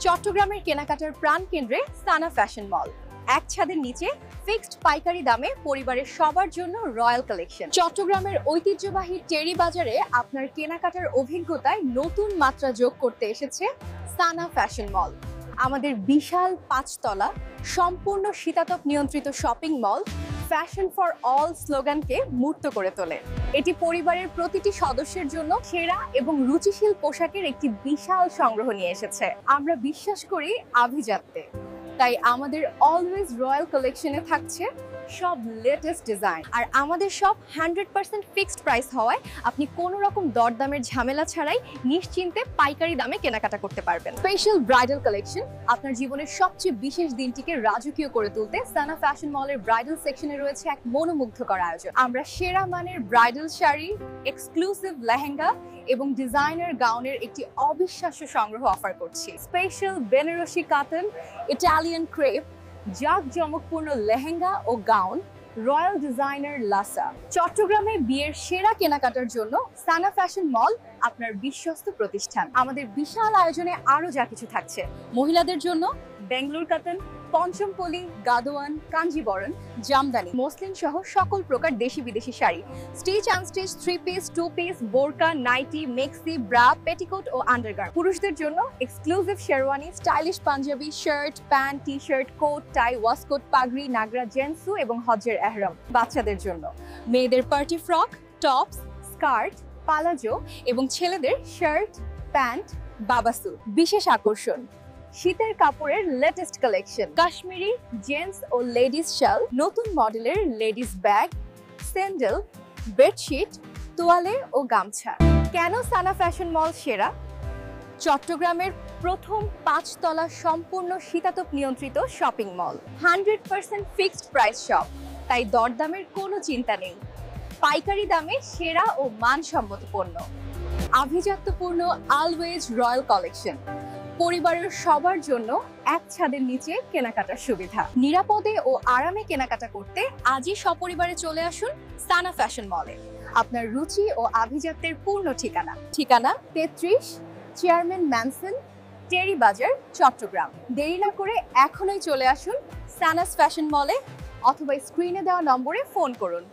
চট্টগ্রামের কেনাকাটার প্রাণকেন্দ্রে সানা ফ্যাশন মল। এক ছাদের নিচে ফিক্সড পাইকারি দামে পরিবারের সবার জন্য রয়্যাল কালেকশন। চট্টগ্রামের ঐতিহ্যবাহী টেরি বাজারে আপনার কেনাকাটার অভিজ্ঞতায় নতুন মাত্রা যোগ করতে এসেছে সানা ফ্যাশন মল। আমাদের বিশাল 5 তলা সম্পূর্ণ শীতাতপ নিয়ন্ত্রিত shopping mall fashion for all স্লোগানকে মূর্ত করে তোলে। এটি পরিবারের প্রতিটি সদস্যের জন্য সেরা এবং রুচিশীল পোশাকের একটি বিশাল সংগ্রহ নিয়ে এসেছে। আমরা বিশ্বাস করি আভিজাত্যে, তাই আমাদের অলওয়েজ রয়্যাল কালেকশনে থাকছে সব লেটেস্ট ডিজাইন। আর আমাদের সব 100% ফিক্সড প্রাইস হওয়ায় আপনি কোনো রকম দরদামের ঝামেলা ছাড়াই নিশ্চিন্তে পাইকারি দামে কেনাকাটা করতে পারবেন। স্পেশাল ব্রাইডাল কালেকশন আপনার জীবনের সবচেয়ে বিশেষ দিনটিকে রাজকীয় করে তুলতে সানা ফ্যাশন মলের ব্রাইডাল সেকশনে রয়েছে এক মনোমুগ্ধকর আয়োজন। আমরা সেরা মানের ব্রাইডাল শাড়ি, এক্সক্লুসিভ লেহেঙ্গা এবং ডিজাইনার গাউনের একটি অবিশ্বাস্য সংগ্রহ অফার করছি। স্পেশাল বেনারসি কাতান, ইটালিয়ান ক্রেপ, জাঁকজমকপূর্ণ লেহেঙ্গা ও গাউন, রয়্যাল ডিজাইনার লাসা। চট্টগ্রামে বিয়ের সেরা কেনাকাটার জন্য সানা ফ্যাশন মল আপনার বিশ্বস্ত প্রতিষ্ঠান। আমাদের বিশাল আয়োজনে আরো যা কিছু থাকছে। মহিলাদের জন্য বেঙ্গলোর কাতান, পঞ্চমপল্লী, গাদোয়ান, কাঞ্জিবরণ, জামদানি, মসলিন সহ সকল প্রকার দেশি বিদেশি sari, stitch unstitch, 3 piece, 2 piece, বোরকা, নাইটি, মেক্সি, ব্রা, পেটিকোট ও আন্ডারগার্মেন্ট। পুরুষদের জন্য exclusive sherwani, stylish Panjabi, shirt, pant, T shirt, coat, tie, waistcoat, পাগড়ি, নাগরা, জেন্সু এবং হজ্জের এহরাম। বাচ্চাদের জন্য মেয়েদের party frock, tops, skirt, palazzo এবং ছেলেদের শার্ট, প্যান্ট, বাবাসু। বিশেষ আকর্ষণ শীতের কাপড়ের লেটেস্ট কালেকশন, কাশ্মীরি, জেন্টস ও লেডিস শাল, নতুন মডেলের লেডিস ব্যাগ, স্যান্ডেল, বেডশিট, তোয়ালে ও গামছা। কেন সানা ফ্যাশন মল সেরা? চট্টগ্রামের প্রথম 5 তলা সম্পূর্ণ শীতাতপ নিয়ন্ত্রিত শপিং মল, 100% ফিক্সড প্রাইস শপ, তাই দরদামের কোনো চিন্তা নেই। পাইকারি দামে সেরা ও মানসম্মত পণ্য, আভিজাত্যপূর্ণ অলওয়েজ রয়্যাল কালেকশন, পরিবারের সবার জন্য এক ছাদের নিচে কেনাকাটার সুবিধা। নিরাপদে ও আরামে কেনাকাটা করতে আজই সপরিবারে চলে আসুন সানা ফ্যাশন মলে। আপনার রুচি ও আভিজাত্যের পূর্ণ ঠিকানা 33 চেয়ারম্যান ম্যানসন, টেরি বাজার, চট্টগ্রাম। দেরি না করে এখনই চলে আসুন সানাস ফ্যাশন মলে অথবা স্ক্রিনে দেওয়া নম্বরে ফোন করুন।